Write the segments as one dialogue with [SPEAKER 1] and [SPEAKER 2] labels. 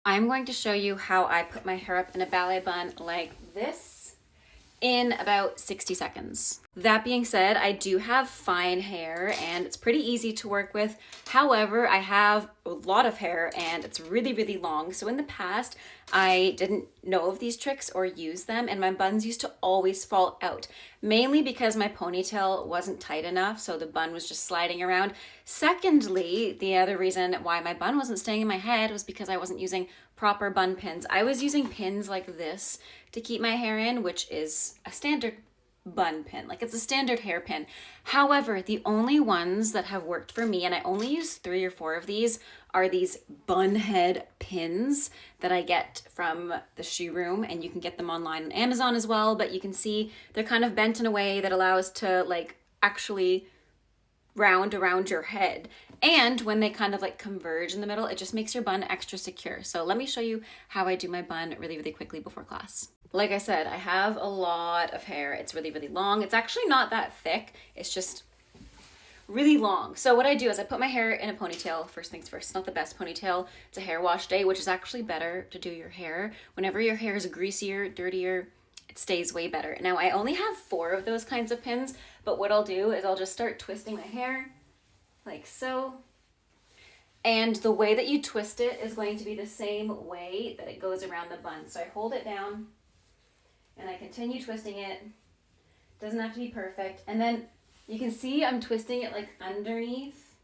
[SPEAKER 1] I'm going to show you how I put my hair up in a ballet bun like this in about 60 seconds. That being said, I do have fine hair and it's pretty easy to work with. However, I have a lot of hair and it's really, really long. So in the past, I didn't know of these tricks or use them, and my buns used to always fall out, mainly because my ponytail wasn't tight enough, so the bun was just sliding around. Secondly, the other reason why my bun wasn't staying in my head was because I wasn't using proper bun pins. I was using pins like this to keep my hair in, which is a standard bun pin, like it's a standard hairpin. However, the only ones that have worked for me, and I only use 3 or 4 of these, are these bun head pins that I get from the shoe room, and you can get them online on Amazon as well. But you can see they're kind of bent in a way that allows to like actually round around your head. And when they kind of like converge in the middle, it just makes your bun extra secure. So let me show you how I do my bun really, really quickly before class. Like I said, I have a lot of hair. It's really, really long. It's actually not that thick. It's just really long. So what I do is I put my hair in a ponytail. First things first, it's not the best ponytail. It's a hair wash day, which is actually better to do your hair. Whenever your hair is greasier, dirtier, it stays way better. Now I only have 4 of those kinds of pins, but what I'll do is I'll just start twisting my hair like so. And the way that you twist it is going to be the same way that it goes around the bun. So I hold it down and I continue twisting it. Doesn't have to be perfect. And then you can see I'm twisting it like underneath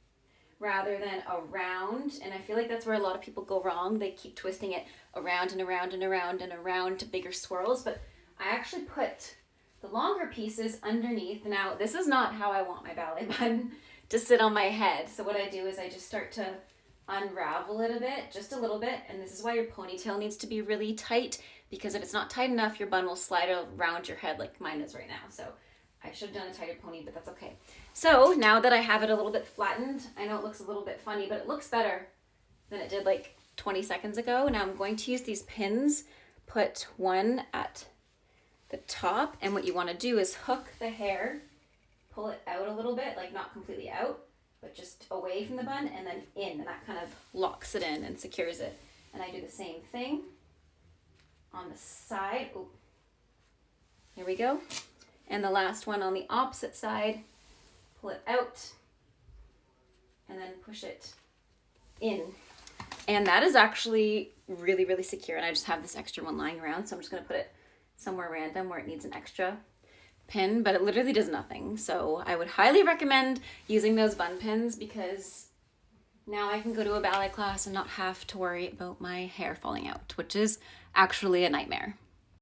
[SPEAKER 1] rather than around. And I feel like that's where a lot of people go wrong. They keep twisting it around and around and around and around to bigger swirls. But I actually put the longer pieces underneath. Now, this is not how I want my ballet bun to sit on my head. So what I do is I just start to unravel it a bit, just a little bit. And this is why your ponytail needs to be really tight, because if it's not tight enough, your bun will slide around your head like mine is right now. So I should have done a tighter pony, but that's okay. So now that I have it a little bit flattened, I know it looks a little bit funny, but it looks better than it did like 20 seconds ago. Now I'm going to use these pins, put one at the top, and what you want to do is hook the hair, pull it out a little bit, like not completely out, but just away from the bun and then in, and that kind of locks it in and secures it. And I do the same thing on the side. Ooh. Here we go. And the last one on the opposite side, pull it out and then push it in. And that is actually really, really secure. And I just have this extra one lying around, so I'm just gonna put it somewhere random where it needs an extra pin, but it literally does nothing. So I would highly recommend using those bun pins, because now I can go to a ballet class and not have to worry about my hair falling out, which is actually a nightmare.